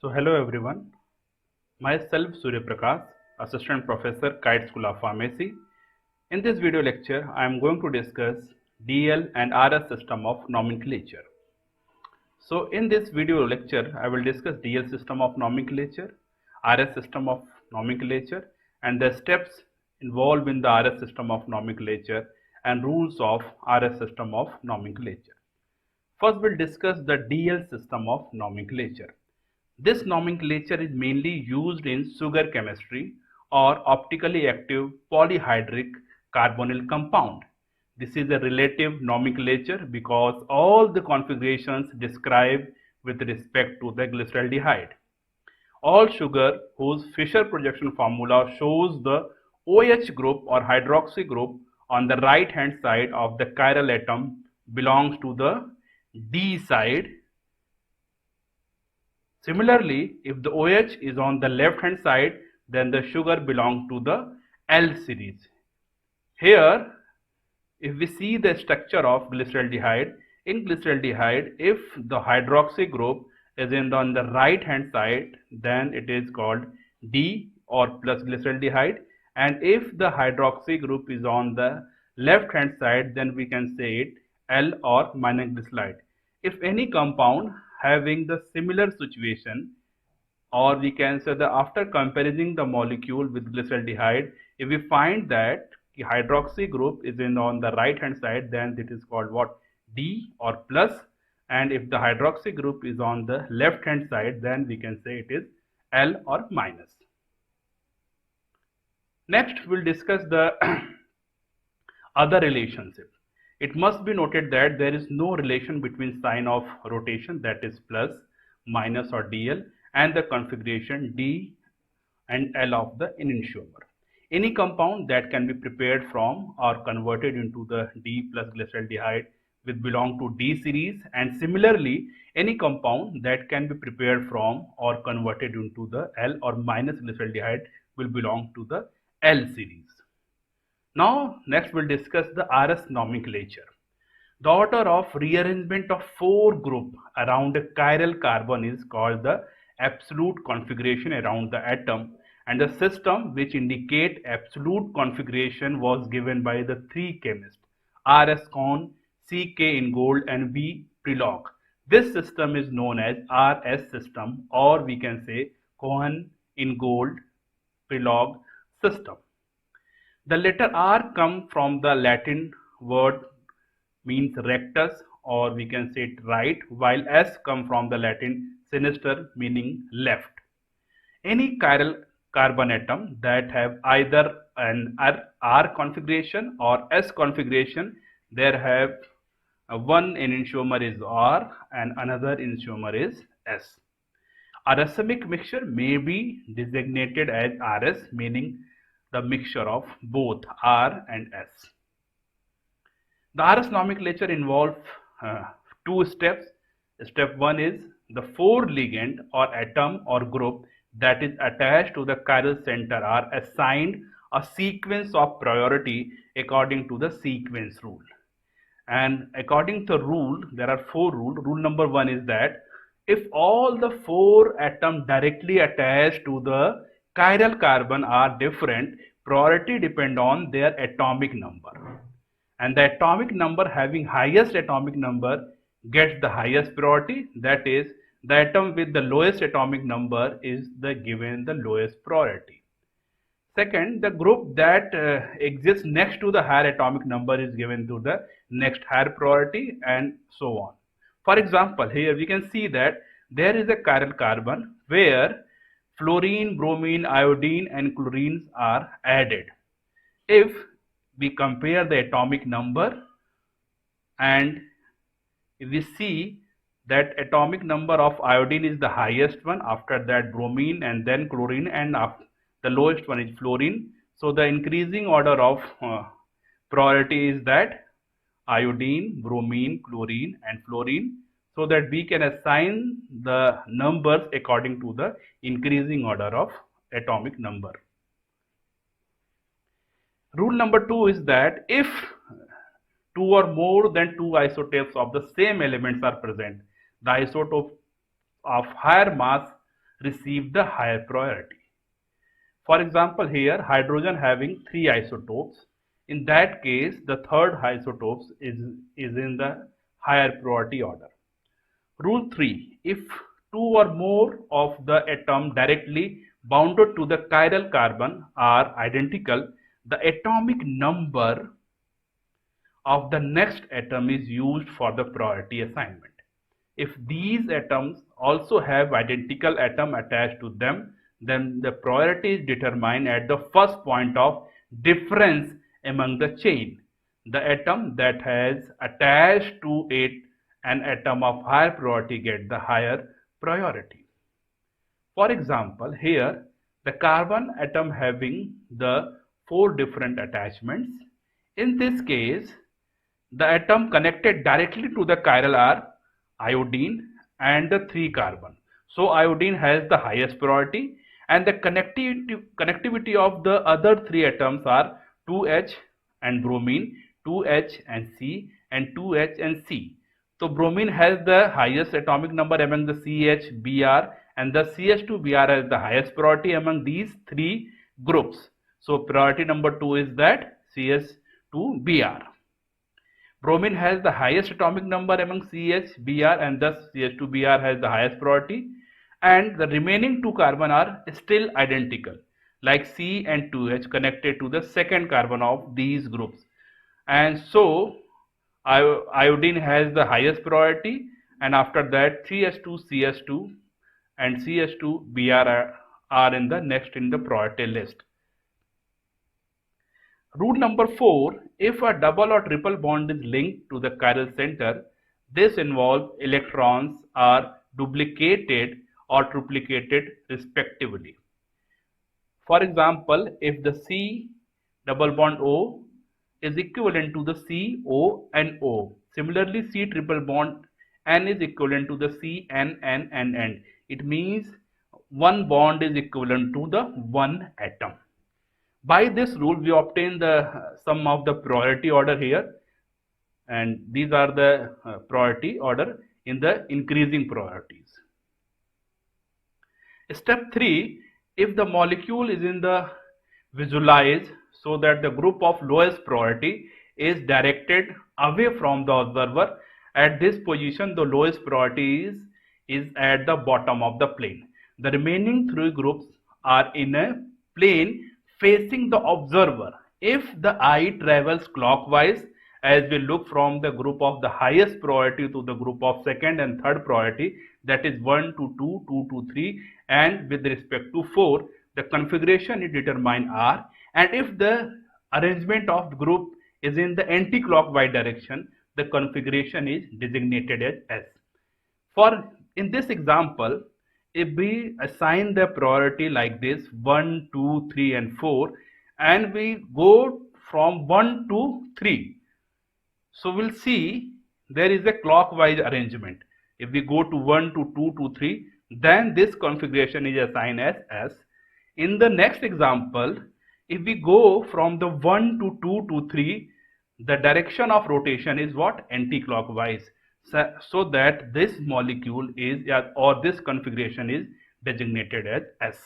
So hello everyone, myself Surya Prakash, Assistant Professor, Kite School of Pharmacy. In this video lecture, I am going to discuss DL and RS system of nomenclature. So in this video lecture, I will discuss DL system of nomenclature, RS system of nomenclature, and the steps involved in the RS system of nomenclature and rules of RS system of nomenclature. First, we'll discuss the DL system of nomenclature. This nomenclature is mainly used in sugar chemistry or optically active polyhydric carbonyl compound. This is a relative nomenclature because all the configurations described with respect to the glyceraldehyde. All sugar whose Fischer projection formula shows the OH group or hydroxy group on the right hand side of the chiral atom belongs to the D side. Similarly, if the OH is on the left hand side, then the sugar belongs to the L series. Here, if we see the structure of glyceraldehyde, in glyceraldehyde, if the hydroxy group is on the right hand side, then it is called D or plus glyceraldehyde, and if the hydroxy group is on the left hand side, then we can say it L or minus glyceride. If any compound having the similar situation, or we can say that after comparing the molecule with glyceraldehyde, if we find that the hydroxy group is on the right hand side, then it is called what? D or plus, and if the hydroxy group is on the left hand side, then we can say it is L or minus. Next, we'll discuss the other relationship. It must be noted that there is no relation between sign of rotation, that is plus, minus or dl, and the configuration D and L of the enantiomer. Any compound that can be prepared from or converted into the D plus glyceraldehyde will belong to D series, and similarly any compound that can be prepared from or converted into the L or minus glyceraldehyde will belong to the L series. Now next we'll discuss the RS nomenclature. The order of rearrangement of 4 groups around a chiral carbon is called the absolute configuration around the atom, and the system which indicate absolute configuration was given by the 3 chemists R.S. Cohn, C.K. Ingold and V. Prelog. This system is known as RS system, or we can say Cohn, Ingold, Prelog system. The letter R comes from the Latin word means rectus, or we can say it right, while S comes from the Latin sinister meaning left. Any chiral carbon atom that have either an R configuration or S configuration, there have one enantiomer is R and another enantiomer is S. A racemic mixture may be designated as RS, meaning the mixture of both R and S. The RS nomenclature involves 2 steps. Step 1 is the 4 ligand or atom or group that is attached to the chiral center are assigned a sequence of priority according to the sequence rule. And according to the rule, there are 4 rules. Rule number 1 is that if all the 4 atoms directly attached to the chiral carbon are different, priority depend on their atomic number. And the atomic number having highest atomic number gets the highest priority. That is, the atom with the lowest atomic number is given the lowest priority. Second, the group that exists next to the higher atomic number is given to the next higher priority, and so on. For example, here we can see that there is a chiral carbon where fluorine, bromine, iodine and chlorine are added. If we compare the atomic number, and if we see that atomic number of iodine is the highest one, after that bromine and then chlorine, and the lowest one is fluorine. So the increasing order of priority is that iodine, bromine, chlorine and fluorine, so that we can assign the numbers according to the increasing order of atomic number. Rule number 2 is that if 2 or more than 2 isotopes of the same elements are present, the isotope of higher mass receive the higher priority. For example, here hydrogen having 3 isotopes. In that case, the third isotope is in the higher priority order. Rule 3. If two or more of the atom directly bounded to the chiral carbon are identical, the atomic number of the next atom is used for the priority assignment. If these atoms also have identical atom attached to them, then the priority is determined at the first point of difference among the chain. The atom that has attached to it an atom of higher priority gets the higher priority. For example, here the carbon atom having the 4 different attachments. In this case, the atom connected directly to the chiral are iodine and the 3 carbon. So iodine has the highest priority, and the connectivity of the other 3 atoms are 2H and bromine, 2H and C, and 2H and C. So bromine has the highest atomic number among the CH-Br, and the CH2Br has the highest priority among these 3 groups. So priority number 2 is that CH2Br. Bromine has the highest atomic number among CH-Br, and thus CH2Br has the highest priority, and the remaining 2 carbon are still identical, like C and 2H connected to the second carbon of these groups, and so iodine has the highest priority, and after that CH2, CH2 and CH2Br are in the next in the priority list. Rule number 4. If a double or triple bond is linked to the chiral center, this involves electrons are duplicated or triplicated respectively. For example, if the C double bond O is equivalent to the C, O and O. Similarly, C triple bond N is equivalent to the C, N, N and N. It means one bond is equivalent to the one atom. By this rule, we obtain the sum of the priority order here, and these are the priority order in the increasing priorities. Step 3. If the molecule is in the visualize so that the group of lowest priority is directed away from the observer, at this position the lowest priority is at the bottom of the plane. The remaining 3 groups are in a plane facing the observer. If the eye travels clockwise, as we look from the group of the highest priority to the group of second and third priority, that is 1 to 2, 2 to 3, and with respect to 4, the configuration is determined R, and if the arrangement of the group is in the anti-clockwise direction, the configuration is designated as S. For in this example, if we assign the priority like this 1, 2, 3 and 4, and we go from 1 to 3, so we'll see there is a clockwise arrangement. If we go to 1 to 2 to 3, then this configuration is assigned as S. In the next example, if we go from the 1 to 2 to 3, the direction of rotation is what? Anti-clockwise. So that this molecule is, or this configuration is designated as S.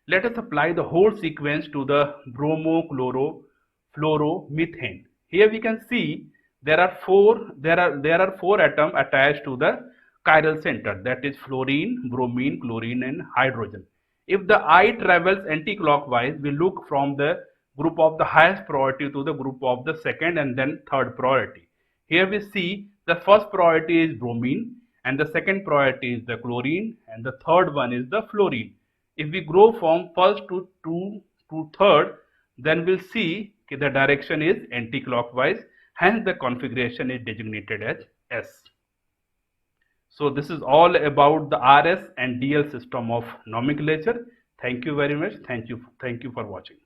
Let us apply the whole sequence to the bromochlorofluoromethane. Here we can see there are four atoms attached to the chiral center, that is fluorine, bromine, chlorine and hydrogen. If the eye travels anti-clockwise, we look from the group of the highest priority to the group of the second and then third priority. Here we see the first priority is bromine, and the second priority is the chlorine, and the third one is the fluorine. If we go from first to third, then we'll see the direction is anti-clockwise, hence the configuration is designated as S. So this is all about the RS and DL system of nomenclature. Thank you very much. Thank you for watching.